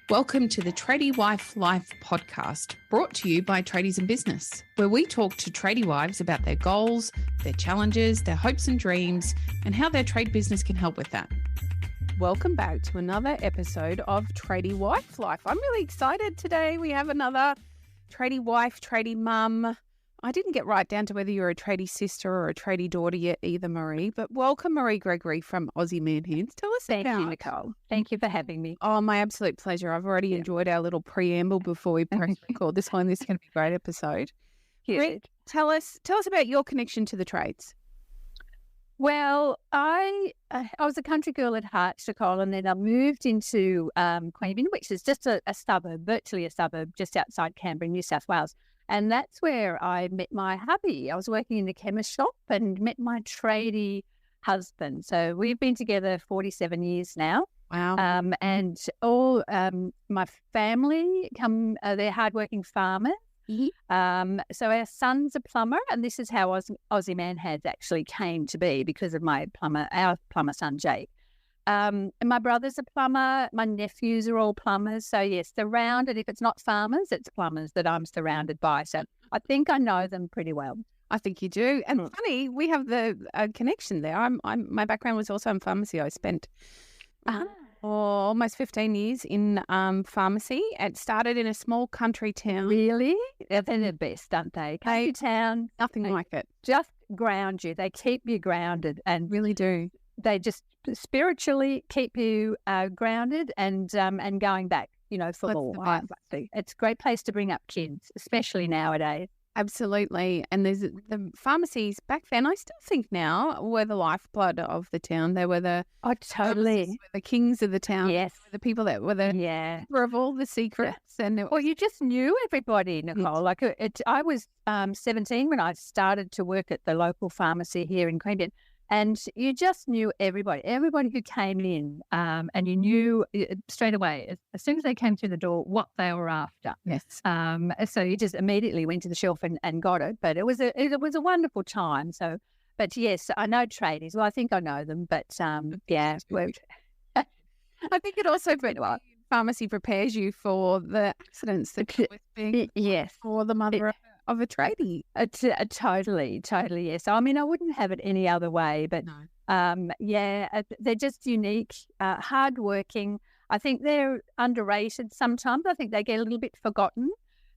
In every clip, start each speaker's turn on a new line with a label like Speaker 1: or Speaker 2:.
Speaker 1: Welcome to the Tradie Wife Life podcast, brought to you by Tradies in Business, where we talk to tradie wives about their goals, their challenges, their hopes and dreams, and how their trade business can help with that. Welcome back to another episode of Tradie Wife Life. I'm really excited today. We have another tradie wife, tradie mum. I didn't get right down to whether you're a tradie sister or a tradie daughter yet either, Maree, but welcome Maree Gregory from Aussie Man Hands. Tell us
Speaker 2: Thank
Speaker 1: about...
Speaker 2: you, Nicole. Thank you for having me.
Speaker 1: Oh, my absolute pleasure. I've already enjoyed our little preamble before we press record this one. This is going to be a great episode.
Speaker 2: Yes.
Speaker 1: Tell us about your connection to the trades.
Speaker 2: Well, I was a country girl at heart, Nicole, and then I moved into Queanbeyan, which is just a suburb, virtually a suburb, just outside Canberra, New South Wales. And that's where I met my hubby. I was working in the chemist shop and met my tradie husband. So we've been together 47 years now.
Speaker 1: Wow.
Speaker 2: And all my family they're hardworking farmers. Mm-hmm. So our son's a plumber, and this is how Aussie Man Hands actually came to be because of our plumber son, Jake. And my brother's a plumber. My nephews are all plumbers. So, yes, surrounded. If it's not farmers, it's plumbers that I'm surrounded by. So I think I know them pretty well.
Speaker 1: I think you do. And funny, we have the connection there. My background was also in pharmacy. I spent almost 15 years in pharmacy. It started in a small country town.
Speaker 2: Really? They're the best, aren't they? Country town.
Speaker 1: Nothing like it.
Speaker 2: Just ground you. They keep you grounded and
Speaker 1: really do.
Speaker 2: They just spiritually keep you grounded and going back, for more. It's a great place to bring up kids, especially nowadays.
Speaker 1: Absolutely. And there's the pharmacies back then, I still think now, were the lifeblood of the town. They were the the kings of the town.
Speaker 2: Yes.
Speaker 1: The people that were the keeper of all the secrets. Yeah. And
Speaker 2: you just knew everybody, Nicole. Like I was 17 when I started to work at the local pharmacy here in Queanbeyan. And you just knew everybody who came in, and you knew straight away, as soon as they came through the door, what they were after.
Speaker 1: Yes.
Speaker 2: So you just immediately went to the shelf and got it. But it was a wonderful time. So, but yes, I know tradies. Well, I think I know them. But yeah,
Speaker 1: I think it also pharmacy prepares you for the accidents that come with being for the mother of a tradie.
Speaker 2: Totally, yes. I mean, I wouldn't have it any other way, but no. They're just unique, hardworking. I think they're underrated sometimes. I think they get a little bit forgotten.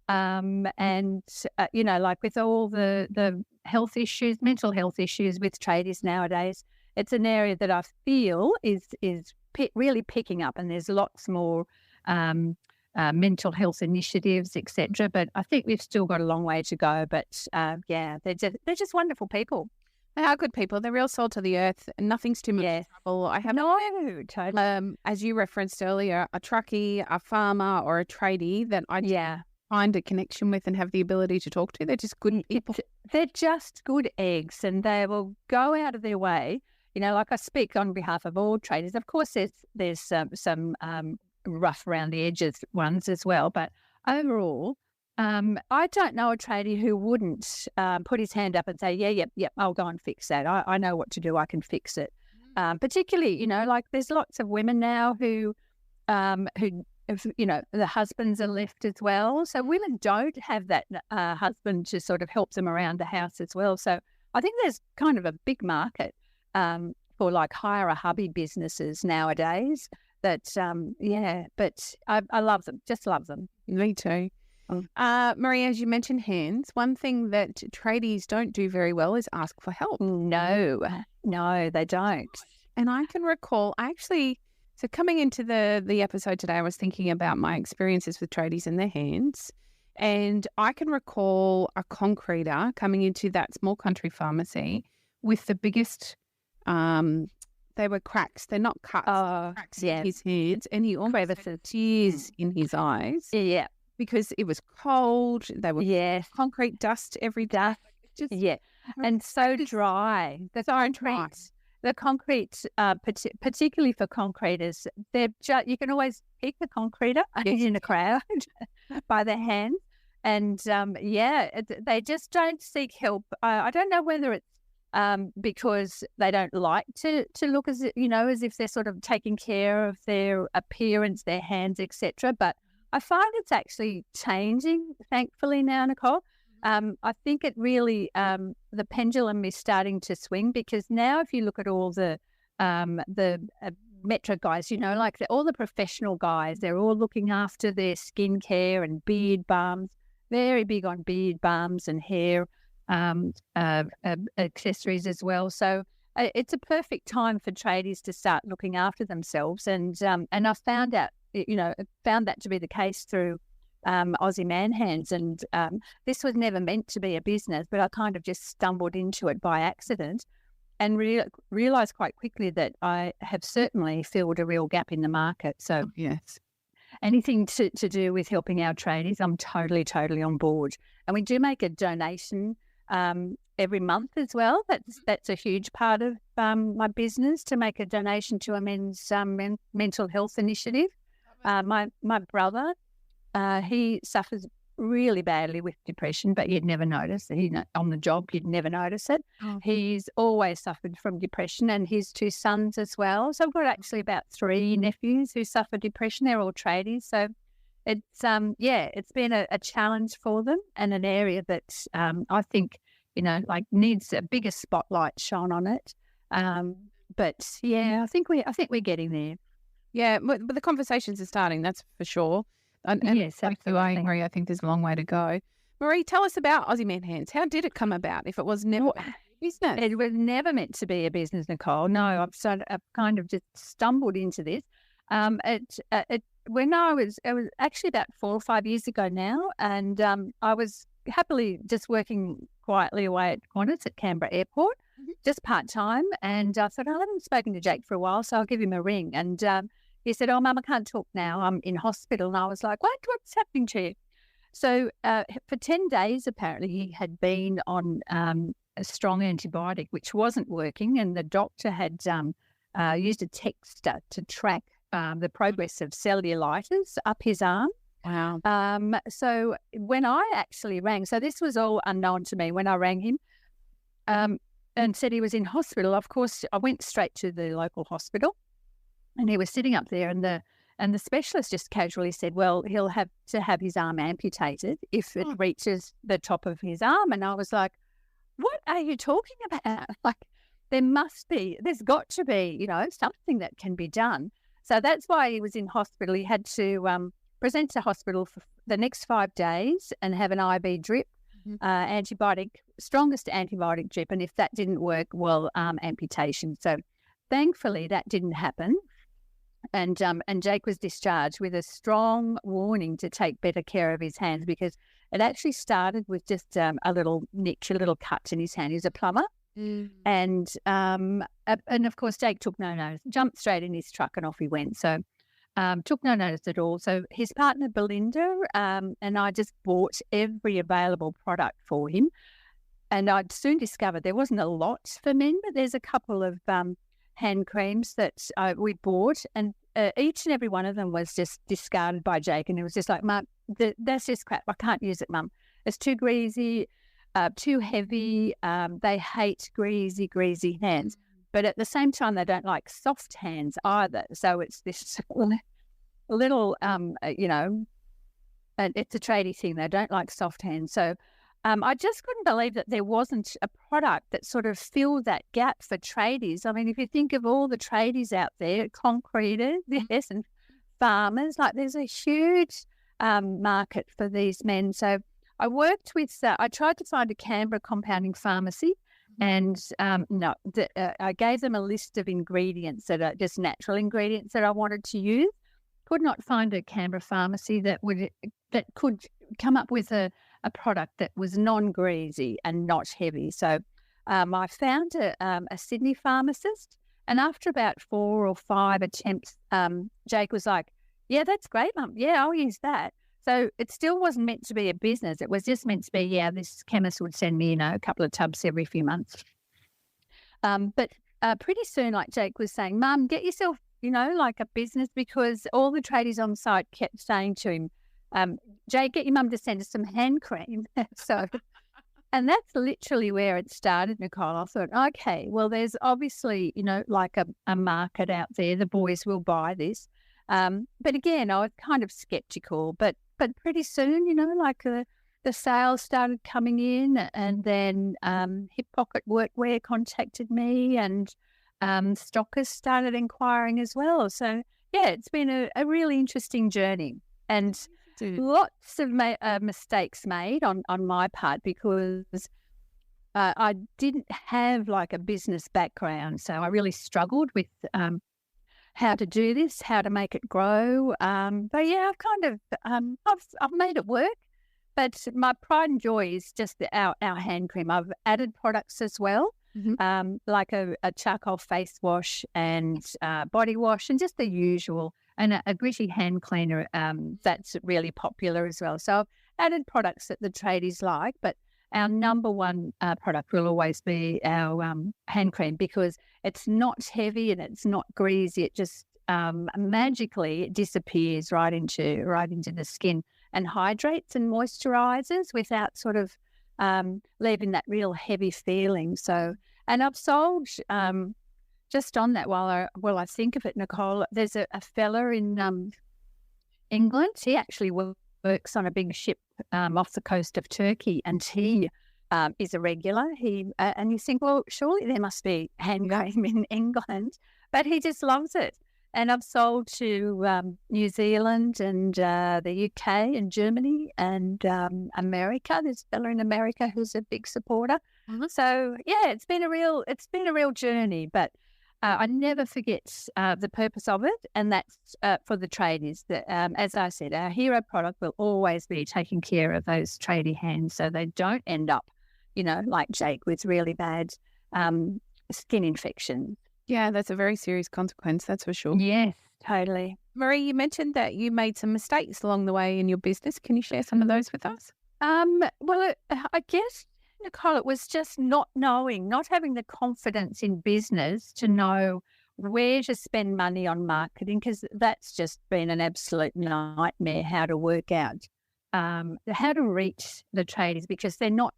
Speaker 2: And, like with all the health issues, mental health issues with tradies nowadays, it's an area that I feel is really picking up, and there's lots more mental health initiatives, etc. But I think we've still got a long way to go. But they're just wonderful people.
Speaker 1: They are good people. They're real salt of the earth, and nothing's too much trouble. I have
Speaker 2: totally.
Speaker 1: As you referenced earlier, a truckie, a farmer, or a tradie that I find a connection with and have the ability to talk to. They're just good people.
Speaker 2: They're just good eggs, and they will go out of their way. Like I speak on behalf of all tradies. Of course, there's some rough around the edges ones as well. But overall, I don't know a tradie who wouldn't put his hand up and say, yep, I'll go and fix that. I know what to do. I can fix it. Particularly, like there's lots of women now who the husbands are left as well. So women don't have that husband to sort of help them around the house as well. So I think there's kind of a big market for like hire a hubby businesses nowadays that, but I love them, just love them.
Speaker 1: Me too. Maree, as you mentioned hands, one thing that tradies don't do very well is ask for help.
Speaker 2: No, they don't.
Speaker 1: And I can recall, so coming into the episode today, I was thinking about my experiences with tradies and their hands. And I can recall a concreter coming into that small country pharmacy with the biggest, they were cracks. They're not cuts. Cracks in his hands. And he almost had tears in his eyes.
Speaker 2: Yeah.
Speaker 1: Because it was cold. They were concrete dust every day.
Speaker 2: And so dry. That's our dry. The concrete, particularly for concreters, you can always pick the concreter in a crowd by their hands. And, they just don't seek help. I don't know whether it's because they don't like to look as if they're sort of taking care of their appearance, their hands, etc. But I find it's actually changing, thankfully now, Nicole. I think it really the pendulum is starting to swing, because now if you look at all the metro guys, like all the professional guys, they're all looking after their skincare and beard balms, very big on beard balms and hair accessories as well. So it's a perfect time for tradies to start looking after themselves. And I found that to be the case through Aussie Man Hands. And this was never meant to be a business, but I kind of just stumbled into it by accident and realised quite quickly that I have certainly filled a real gap in the market. So
Speaker 1: yes,
Speaker 2: anything to do with helping our tradies, I'm totally on board. And we do make a donation every month as well. That's a huge part of my business, to make a donation to a men's mental health initiative. My brother, he suffers really badly with depression, but you'd never notice it. On the job, you'd never notice it. Oh. He's always suffered from depression, and his two sons as well. So I've got actually about 3 nephews who suffer depression. They're all tradies. So it's it's been a challenge for them, and an area that I think needs a bigger spotlight shone on it. But I think we're getting there.
Speaker 1: Yeah, but the conversations are starting. That's for sure. And
Speaker 2: yes, absolutely.
Speaker 1: I agree. I think there's a long way to go. Maree, tell us about Aussie Man Hands. How did it come about if it was never a business?
Speaker 2: It was never meant to be a business, Nicole. No, I've kind of just stumbled into this. It was actually about 4 or 5 years ago now, and I was happily just working quietly away at Qantas at Canberra Airport, just part-time, and I thought, I haven't spoken to Jake for a while, so I'll give him a ring. And he said, "Oh, Mum, I can't talk now. I'm in hospital." And I was like, what's happening to you? So for 10 days, apparently, he had been on a strong antibiotic, which wasn't working. And the doctor had used a texter to track the progress of cellulitis up his arm.
Speaker 1: Wow.
Speaker 2: So when I actually rang, so this was all unknown to me when I rang him and said he was in hospital. Of course, I went straight to the local hospital. And he was sitting up there, and the specialist just casually said, "Well, he'll have to have his arm amputated if it reaches the top of his arm." And I was like, "What are you talking about? Like, there's got to be, something that can be done." So that's why he was in hospital. He had to present to hospital for the next 5 days and have an IV drip, strongest antibiotic drip. And if that didn't work, well, amputation. So thankfully that didn't happen. And Jake was discharged with a strong warning to take better care of his hands, because it actually started with just a little nick, a little cut in his hand. He was a plumber. And of course, Jake took no notice, jumped straight in his truck and off he went. So took no notice at all. So his partner, Belinda, and I just bought every available product for him. And I'd soon discovered there wasn't a lot for men, but there's a couple of hand creams that we bought, and each and every one of them was just discarded by Jake. And it was just like, "Mum, that's just crap. I can't use it, Mum. It's too greasy, too heavy. They hate greasy hands." But at the same time, they don't like soft hands either. So it's this little, and it's a tradie thing. They don't like soft hands. So I just couldn't believe that there wasn't a product that sort of filled that gap for tradies. I mean, if you think of all the tradies out there, concreters, yes, and farmers, like there's a huge market for these men. So I worked with, I tried to find a Canberra compounding pharmacy, and I gave them a list of ingredients that are just natural ingredients that I wanted to use. Could not find a Canberra pharmacy that could come up with a product that was non-greasy and not heavy. So I found a Sydney pharmacist, and after about 4 or 5 attempts, Jake was like, "Yeah, that's great, Mum. Yeah, I'll use that." So it still wasn't meant to be a business. It was just meant to be, this chemist would send me, a couple of tubs every few months. But pretty soon, like Jake was saying, "Mum, get yourself, like a business," because all the tradies on site kept saying to him, "Jake, get your mum to send us some hand cream." So And that's literally where it started, Nicole. I thought, okay, well, there's obviously, like a market out there. The boys will buy this. But again, I was kind of skeptical. But pretty soon, like the sales started coming in, and then Hip Pocket Workwear contacted me, and stockers started inquiring as well. So, yeah, it's been a really interesting journey. And lots of mistakes made on my part, because I didn't have like a business background. So I really struggled with how to do this, how to make it grow. But yeah, I've kind of, I've made it work. But my pride and joy is just our hand cream. I've added products as well, like a charcoal face wash and body wash, and just the usual. And a gritty hand cleaner, that's really popular as well. So I've added products that the tradies like, but our number one product will always be our hand cream, because it's not heavy and it's not greasy. It just magically disappears right into the skin and hydrates and moisturizes without sort of leaving that real heavy feeling. So, and I've sold. Just on that, while I think of it, Nicole, there's a fella in England. He actually works on a big ship off the coast of Turkey, and he is a regular. And you think, well, surely there must be hand cream in England, but he just loves it. And I've sold to New Zealand and the UK and Germany and America. There's a fella in America who's a big supporter. So yeah, it's been a real journey, but I never forget the purpose of it, and that's for the tradies. That, as I said, our hero product will always be taking care of those tradie hands, so they don't end up, like Jake, with really bad skin infection.
Speaker 1: Yeah, that's a very serious consequence, that's for sure.
Speaker 2: Yes, totally.
Speaker 1: Maree, you mentioned that you made some mistakes along the way in your business. Can you share some of those with us?
Speaker 2: Well, I guess, Nicole, it was just not having the confidence in business to know where to spend money on marketing, because that's just been an absolute nightmare, how to work out how to reach the tradies, because they're not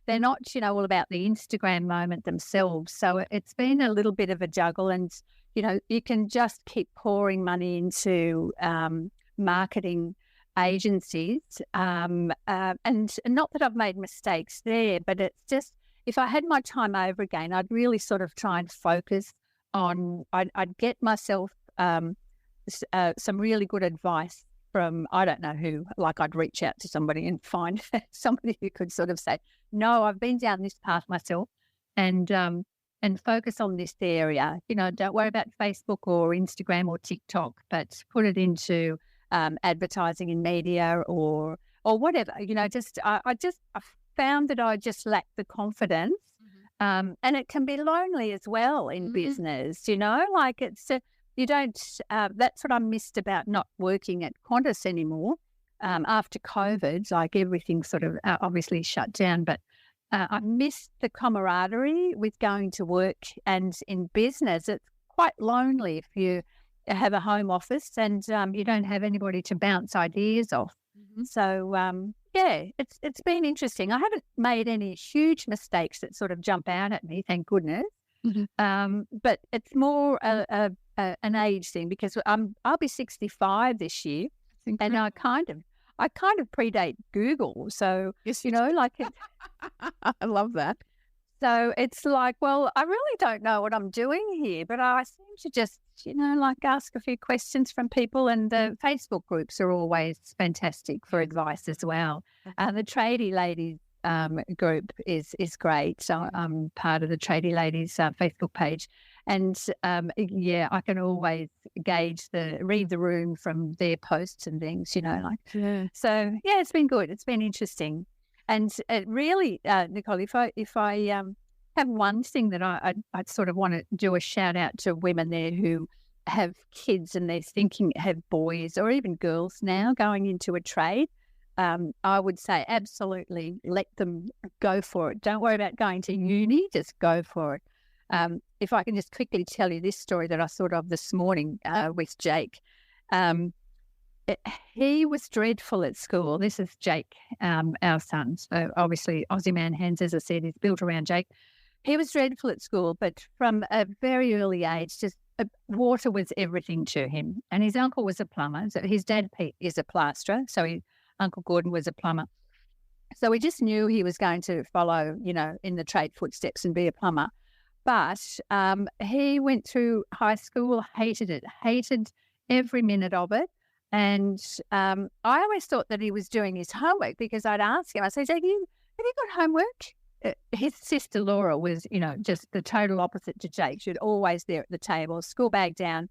Speaker 2: all about the Instagram moment themselves. So it's been a little bit of a juggle, and you can just keep pouring money into marketing agencies, and not that I've made mistakes there, but it's just, if I had my time over again, I'd really sort of try and focus on, I'd get myself some really good advice from, I don't know who, like I'd reach out to somebody and find somebody who could sort of say, no, I've been down this path myself, and focus on this area. Don't worry about Facebook or Instagram or TikTok, but put it into advertising in media or whatever. I found that I just lacked the confidence, and it can be lonely as well in business. Like it's you don't. That's what I missed about not working at Qantas anymore after COVID. Like everything sort of obviously shut down, but I missed the camaraderie with going to work, and in business, it's quite lonely if you have a home office and you don't have anybody to bounce ideas off. So yeah, it's been interesting. I haven't made any huge mistakes that sort of jump out at me, thank goodness. But it's more an age thing, because I'll be 65 this year, and I kind of predate Google. So
Speaker 1: yes,
Speaker 2: like it,
Speaker 1: I love that.
Speaker 2: So it's like, well, I really don't know what I'm doing here, but I seem to just, like ask a few questions from people, and the Facebook groups are always fantastic for advice as well. The Tradie Ladies group is great. So I'm part of the Tradie Ladies Facebook page, and I can always read the room from their posts and things, So yeah, it's been good. It's been interesting. And it really, Nicole, if I have one thing that I'd sort of want to do a shout out to women there who have kids and they're thinking, have boys or even girls now going into a trade, I would say absolutely let them go for it. Don't worry about going to uni, just go for it. If I can just quickly tell you this story that I thought of this morning with Jake. he was dreadful at school. This is Jake, our son. So obviously Aussie Man Hands, as I said, is built around Jake. He was dreadful at school, but from a very early age, just water was everything to him. And his uncle was a plumber. So his dad, Pete, is a plasterer. So Uncle Gordon was a plumber. So we just knew he was going to follow, in the trade footsteps and be a plumber. But he went through high school, hated it, hated every minute of it. And I always thought that he was doing his homework, because I'd ask him, I said, have you got homework? His sister Laura was, just the total opposite to Jake. She was always there at the table, school bag down,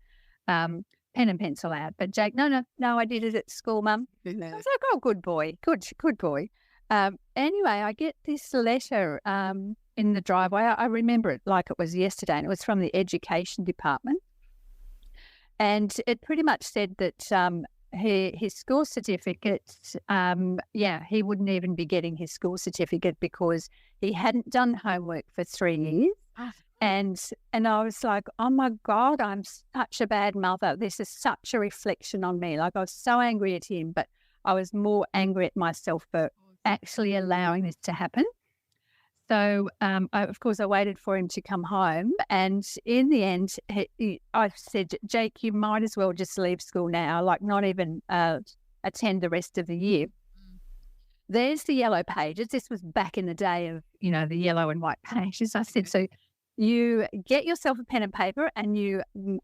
Speaker 2: pen and pencil out. But Jake, no, I did it at school, Mum. I was like, oh, good boy, good boy. Anyway, I get this letter in the driveway. I remember it like it was yesterday, and it was from the education department. And it pretty much said that his school certificate, he wouldn't even be getting his school certificate because he hadn't done homework for 3 years. And I was like, oh my God, I'm such a bad mother. This is such a reflection on me. Like, I was so angry at him, but I was more angry at myself for actually allowing this to happen. So, of course, I waited for him to come home, and in the end, I said, Jake, you might as well just leave school now, like not even attend the rest of the year. There's the yellow pages. This was back in the day of, the yellow and white pages. I said, so you get yourself a pen and paper and you you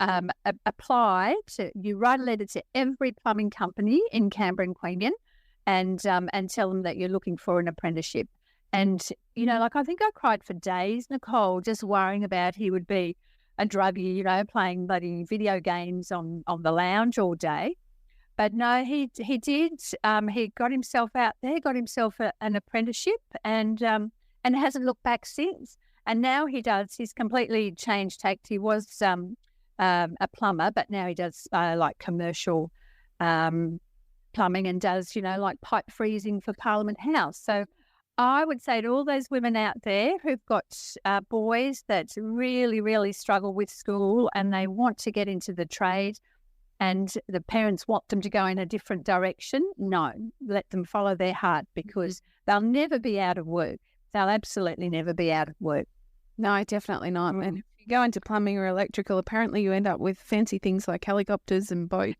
Speaker 2: write a letter to every plumbing company in Canberra and Queanbeyan and tell them that you're looking for an apprenticeship. And, I think I cried for days, Nicole, just worrying about he would be a druggie, playing bloody video games on the lounge all day. But no, he did. He got himself out there, got himself an apprenticeship and hasn't looked back since. And now he does. He's completely changed tack. He was a plumber, but now he does like commercial plumbing and does, like pipe freezing for Parliament House. So I would say to all those women out there who've got boys that really, really struggle with school and they want to get into the trade and the parents want them to go in a different direction, no, let them follow their heart, because they'll never be out of work. They'll absolutely never be out of work.
Speaker 1: No, definitely not. And if you go into plumbing or electrical, apparently you end up with fancy things like helicopters and boats.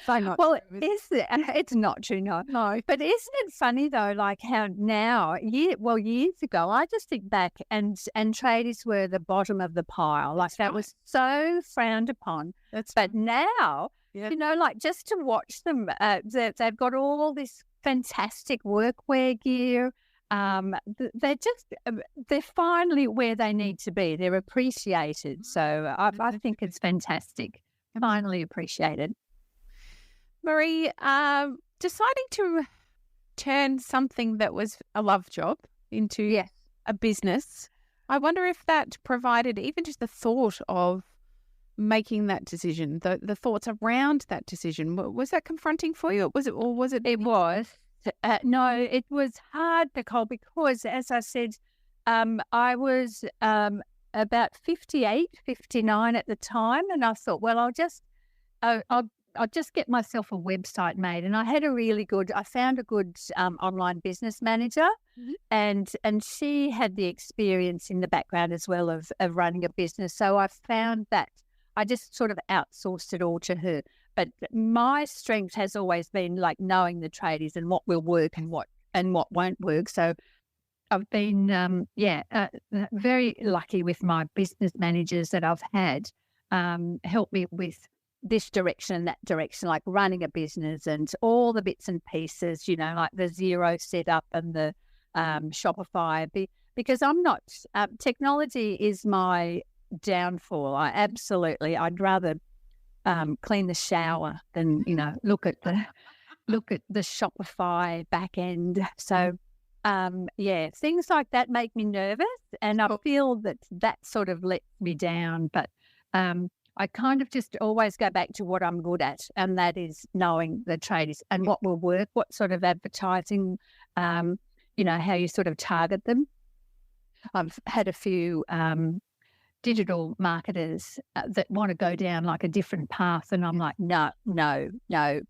Speaker 2: Well, it's not true, no. But isn't it funny though, like how now, years ago, I just think back and tradies were the bottom of the pile. Like that was so frowned upon. But now, like just to watch them, they've got all this fantastic workwear gear. They're finally where they need to be. They're appreciated. So I think it's fantastic. Finally appreciated.
Speaker 1: Maree, deciding to turn something that was a love job into a business, I wonder if that provided even just the thought of making that decision, the thoughts around that decision. Was that confronting for you? Was it?
Speaker 2: It was. No, it was hard, Nicole, because as I said, I was about 58, 59 at the time, and I thought, well, I'll just get myself a website made. And I found a good online business manager, and she had the experience in the background as well of running a business. So I found that I just sort of outsourced it all to her. But my strength has always been like knowing the tradies and what will work and what won't work. So I've been, very lucky with my business managers that I've had help me with this direction and that direction, like running a business and all the bits and pieces, like the Xero setup and the Shopify. Because I'm not, technology is my downfall. I'd rather clean the shower than, look at the Shopify back end. So, things like that make me nervous, and I feel that sort of lets me down. But I kind of just always go back to what I'm good at, and that is knowing the tradies and what will work, what sort of advertising, how you sort of target them. I've had a few digital marketers that want to go down like a different path. And I'm like, no,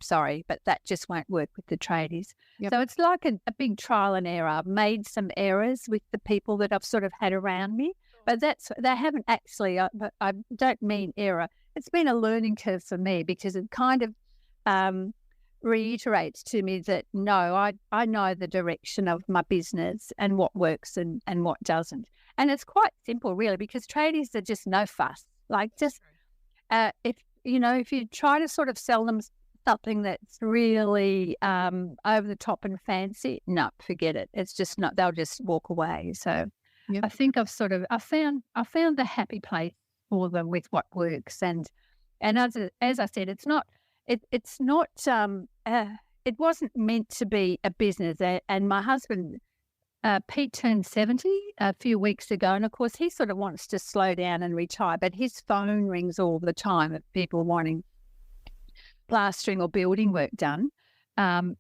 Speaker 2: sorry, but that just won't work with the tradies. Yep. So it's like a big trial and error. I've made some errors with the people that I've sort of had around me, but they haven't actually, I don't mean error. It's been a learning curve for me because it kind of reiterates to me that, no, I know the direction of my business and what works and what doesn't. And it's quite simple, really, because tradies are just no fuss. Like just if you try to sort of sell them something that's really over the top and fancy, no, forget it. It's just not. They'll just walk away. So I think I found the happy place for them with what works. And as I said, it's not. It's not. It wasn't meant to be a business. And my husband, Pete, turned 70 a few weeks ago, and of course he sort of wants to slow down and retire. But his phone rings all the time of people wanting plastering or building work done. Like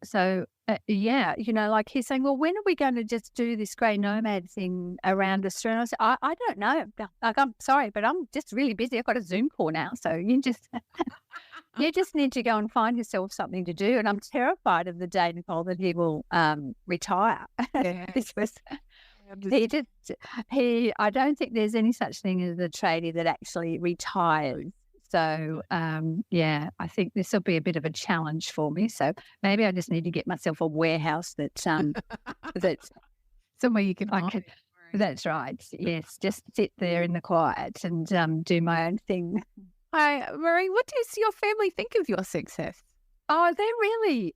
Speaker 2: he's saying, well, when are we going to just do this grey nomad thing around Australia? I said, I don't know. Like, I'm sorry, but I'm just really busy. I've got a Zoom call now, so you just. You just need to go and find yourself something to do. And I'm terrified of the day, Nicole, that he will retire. Yeah. I don't think there's any such thing as a tradie that actually retires. So, I think this will be a bit of a challenge for me. So maybe I just need to get myself a warehouse that's
Speaker 1: somewhere you can hide.
Speaker 2: That's right. Yes, just sit there in the quiet and do my own thing.
Speaker 1: Hi, Maree, what does your family think of your success?
Speaker 2: Oh, they're really,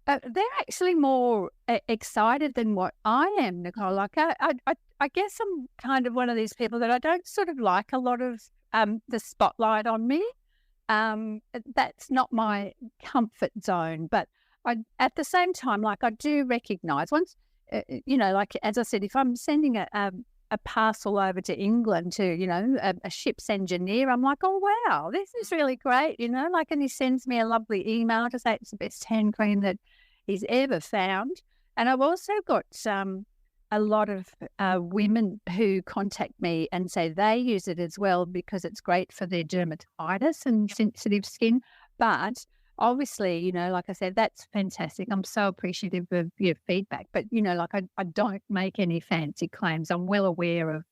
Speaker 2: they're actually more excited than what I am, Nicole. Like, I guess I'm kind of one of these people that I don't sort of like a lot of the spotlight on me. That's not my comfort zone. But at the same time, like, I do recognise once, like, as I said, if I'm sending a parcel over to England to, a ship's engineer, I'm like, oh, wow, this is really great, and he sends me a lovely email to say it's the best hand cream that he's ever found. And I've also got a lot of women who contact me and say they use it as well because it's great for their dermatitis and sensitive skin. But obviously, like I said, that's fantastic. I'm so appreciative of your feedback. But, I don't make any fancy claims. I'm well aware of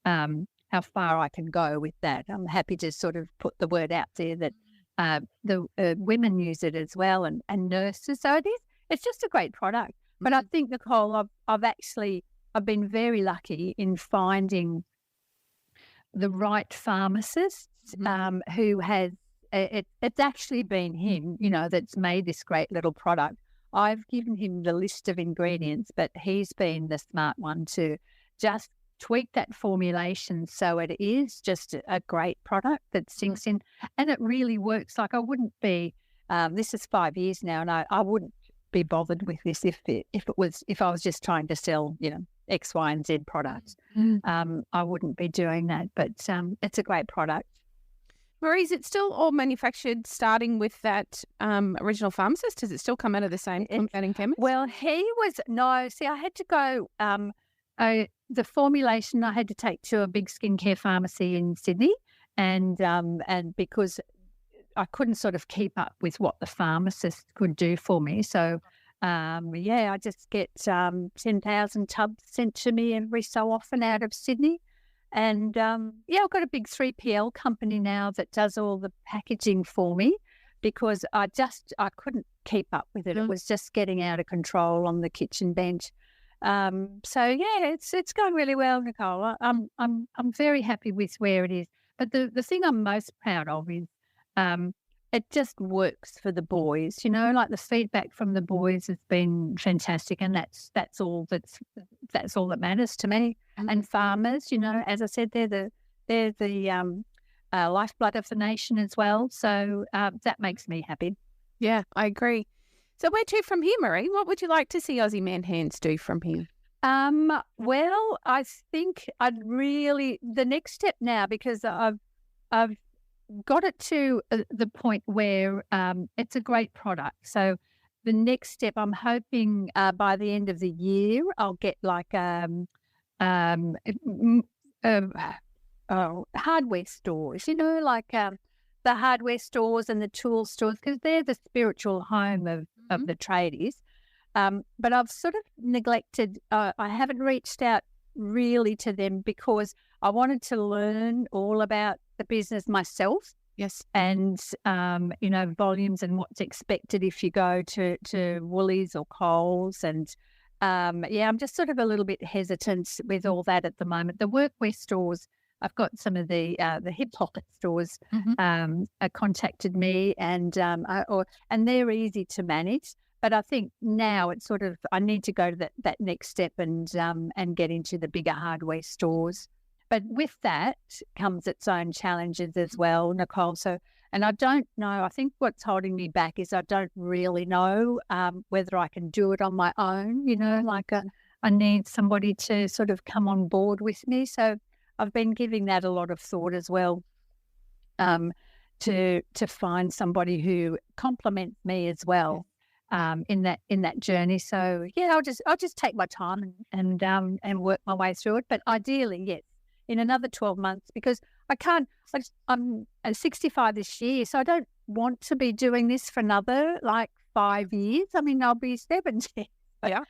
Speaker 2: how far I can go with that. I'm happy to sort of put the word out there that the women use it as well and nurses. So it's just a great product. But I think, Nicole, I've been very lucky in finding the right pharmacist who has. It's actually been him, that's made this great little product. I've given him the list of ingredients, but he's been the smart one to just tweak that formulation so it is just a great product that sinks in, and it really works. Like, I wouldn't be. This is 5 years now, and I wouldn't be bothered with this if I was just trying to sell, X, Y, and Z products. I wouldn't be doing that, but it's a great product.
Speaker 1: Maree, is it still all manufactured starting with that original pharmacist? Does it still come out of the same compounding chemist?
Speaker 2: Well, I had to go, the formulation I had to take to a big skincare pharmacy in Sydney, and because I couldn't sort of keep up with what the pharmacist could do for me. So, I just get 10,000 tubs sent to me every so often out of Sydney. And, I've got a big 3PL company now that does all the packaging for me because I couldn't keep up with it. It was just getting out of control on the kitchen bench. It's going really well, Nicole. I'm very happy with where it is. But the thing I'm most proud of is it just works for the boys, like the feedback from the boys has been fantastic, and that's all that matters to me. And farmers, as I said, they're the lifeblood of the nation as well. So that makes me happy.
Speaker 1: Yeah, I agree. So where to from here, Maree? What would you like to see Aussie Man Hands do from here?
Speaker 2: Well, I think the next step now, because I've got it to the point where it's a great product. So the next step, I'm hoping by the end of the year, I'll get like hardware stores, like the hardware stores and the tool stores, because they're the spiritual home of the tradies. But I've sort of neglected, I haven't reached out really to them because I wanted to learn all about the business myself.
Speaker 1: Yes.
Speaker 2: And, volumes and what's expected if you go to Woolies or Coles. And, I'm just sort of a little bit hesitant with all that at the moment. The workwear stores, I've got some of the hip hop stores contacted me, and they're easy to manage. But I think now it's sort of, I need to go to that next step and get into the bigger hardware stores. But with that comes its own challenges as well, Nicole. So, and I don't know, I think what's holding me back is I don't really know whether I can do it on my own, I need somebody to sort of come on board with me. So I've been giving that a lot of thought as well, to find somebody who complements me as well in that journey. So yeah, I'll just take my time and work my way through it. But ideally, yes, in another 12 months, because I'm 65 this year, so I don't want to be doing this for another 5 years. I mean, I'll be 70.
Speaker 1: Yeah.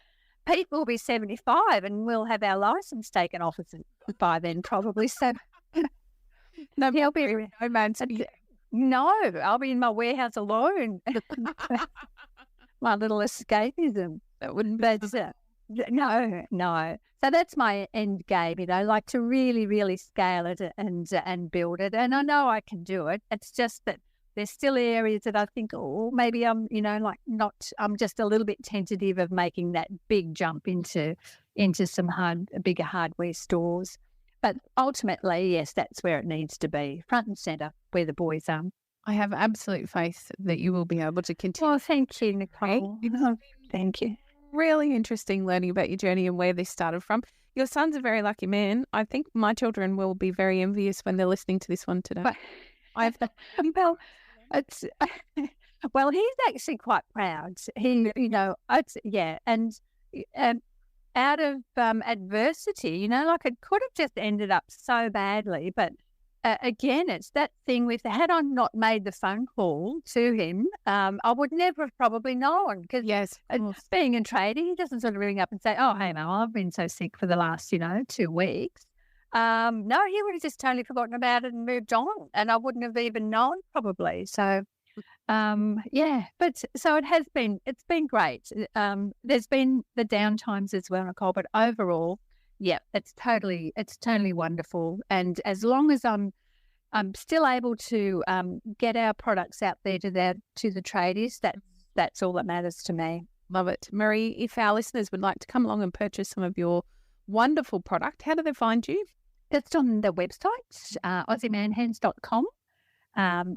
Speaker 2: Pete will be 75 and we'll have our license taken off us by then, probably. So
Speaker 1: no,
Speaker 2: he'll be
Speaker 1: no man.
Speaker 2: No, I'll be in my warehouse alone. My little escapism.
Speaker 1: That wouldn't be.
Speaker 2: No. So that's my end game, to really, really scale it and build it. And I know I can do it. It's just that there's still areas that I think, maybe I'm, I'm just a little bit tentative of making that big jump into some bigger hardware stores. But ultimately, yes, that's where it needs to be, front and centre, where the boys are.
Speaker 1: I have absolute faith that you will be able to continue.
Speaker 2: Well, thank you, Nicole. Thank you.
Speaker 1: Really interesting learning about your journey and where this started from. Your son's a very lucky man. I think my children will be very envious when they're listening to this one today.
Speaker 2: Well, he's actually quite proud. He, and out of adversity, it could have just ended up so badly, but again, it's that thing with, had I not made the phone call to him, I would never have probably known, because being a tradie, he doesn't sort of ring up and say, oh, hey, Mel, I've been so sick for the last, 2 weeks. No, he would have just totally forgotten about it and moved on, and I wouldn't have even known probably. So, but so it's been great. There's been the down times as well, Nicole, but overall, yeah, it's totally wonderful. And as long as I'm still able to get our products out there to the tradies, that's all that matters to me.
Speaker 1: Love it. Maree, if our listeners would like to come along and purchase some of your wonderful product, how do they find you?
Speaker 2: It's on the website, aussiemanhands.com,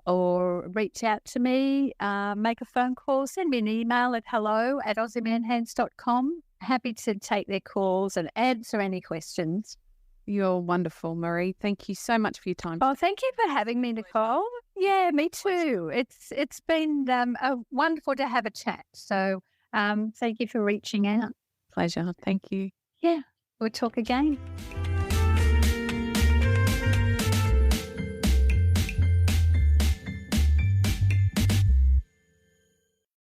Speaker 2: or reach out to me, make a phone call, send me an email at hello@aussiemanhands.com. Happy to take their calls and answer any questions.
Speaker 1: You're wonderful, Maree. Thank you so much for your time.
Speaker 2: Oh, thank you for having me, Nicole. Yeah, me too. It's been wonderful to have a chat. So thank you for reaching out.
Speaker 1: Pleasure. Thank you.
Speaker 2: Yeah, we'll talk again.